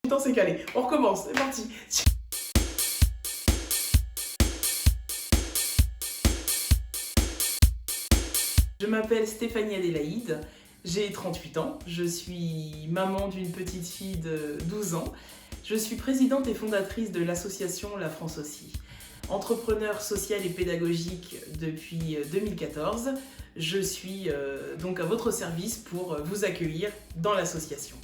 Temps c'est calé, on recommence, c'est parti. Je m'appelle Stéphanie Adélaïde, j'ai 38 ans, je suis maman d'une petite fille de 12 ans. Je suis présidente et fondatrice de l'association La France aussi. Entrepreneur social et pédagogique depuis 2014, je suis donc à votre service pour vous accueillir dans l'association.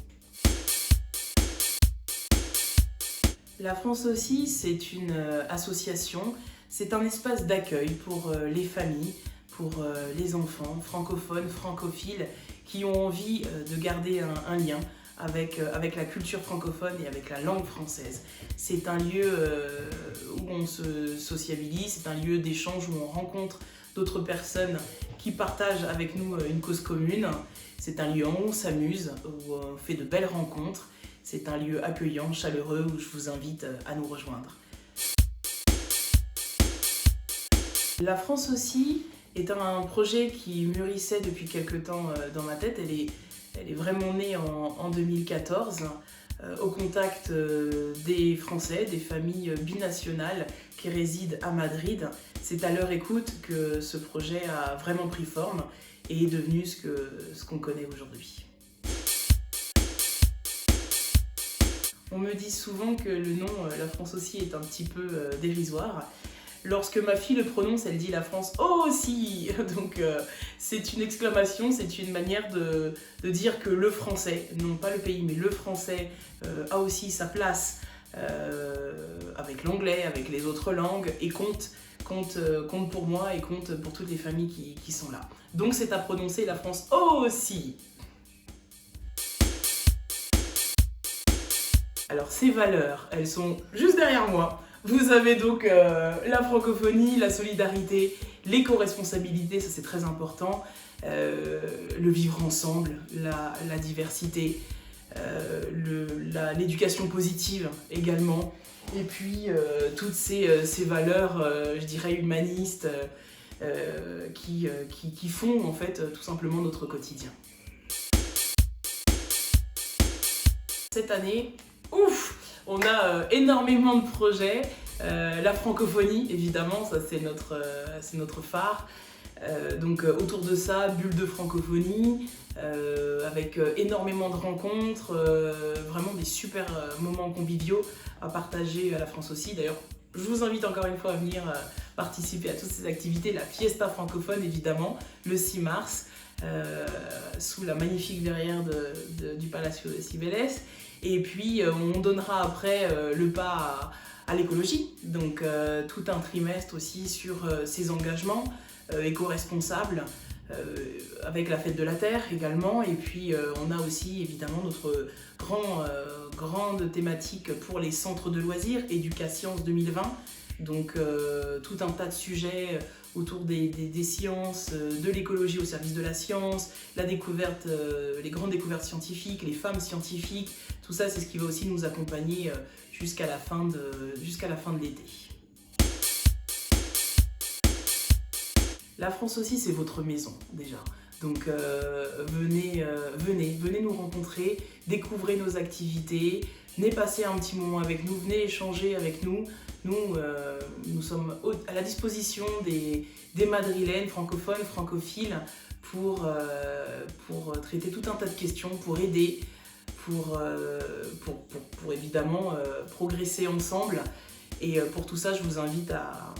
La France aussi, c'est une association, c'est un espace d'accueil pour les familles, pour les enfants francophones, francophiles, qui ont envie de garder un lien avec la culture francophone et avec la langue française. C'est un lieu où on se sociabilise, c'est un lieu d'échange où on rencontre d'autres personnes qui partagent avec nous une cause commune. C'est un lieu où on s'amuse, où on fait de belles rencontres. C'est un lieu accueillant, chaleureux, où je vous invite à nous rejoindre. La France aussi est un projet qui mûrissait depuis quelque temps dans ma tête. Elle est vraiment née en 2014, au contact des Français, des familles binationales qui résident à Madrid. C'est à leur écoute que ce projet a vraiment pris forme et est devenu ce qu'on connaît aujourd'hui. On me dit souvent que le nom La France aussi est un petit peu dérisoire. Lorsque ma fille le prononce, elle dit la France aussi. Donc c'est une exclamation, c'est une manière de dire que le français, non pas le pays, mais le français a aussi sa place avec l'anglais, avec les autres langues et compte pour moi et compte pour toutes les familles qui sont là. Donc c'est à prononcer la France aussi. Alors ces valeurs, elles sont juste derrière moi. Vous avez donc la francophonie, la solidarité, l'éco-responsabilité, ça c'est très important, le vivre ensemble, la diversité, l'éducation positive également, et puis toutes ces valeurs, je dirais humanistes, qui font en fait tout simplement notre quotidien. Cette année, on a énormément de projets, la francophonie évidemment, ça c'est notre phare, donc autour de ça, bulle de francophonie, avec énormément de rencontres, vraiment des super moments conviviaux à partager à la France aussi. D'ailleurs, je vous invite encore une fois à venir participer à toutes ces activités, la Fiesta francophone évidemment, le 6 mars, sous la magnifique verrière du Palacio de Cibeles. Et puis on donnera après le pas à l'écologie, donc tout un trimestre aussi sur ces engagements éco-responsables, avec la fête de la Terre également. Et puis on a aussi évidemment notre grande thématique pour les centres de loisirs, Educascience 2020. Donc tout un tas de sujets autour des sciences, de l'écologie au service de la science, la découverte, les grandes découvertes scientifiques, les femmes scientifiques, tout ça c'est ce qui va aussi nous accompagner jusqu'à la fin de l'été. La France aussi c'est votre maison déjà. Donc venez nous rencontrer, découvrez nos activités, venez passer un petit moment avec nous, venez échanger avec nous. Nous sommes à la disposition des Madrilènes francophones, francophiles pour traiter tout un tas de questions, pour aider, pour évidemment progresser ensemble. Et pour tout ça, je vous invite à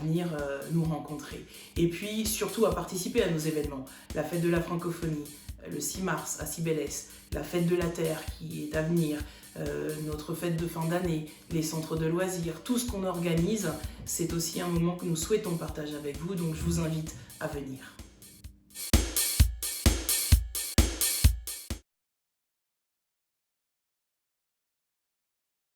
venir nous rencontrer. Et puis surtout à participer à nos événements. La fête de la francophonie, le 6 mars à Cibeles, la fête de la Terre qui est à venir, notre fête de fin d'année, les centres de loisirs, tout ce qu'on organise, c'est aussi un moment que nous souhaitons partager avec vous, donc je vous invite à venir.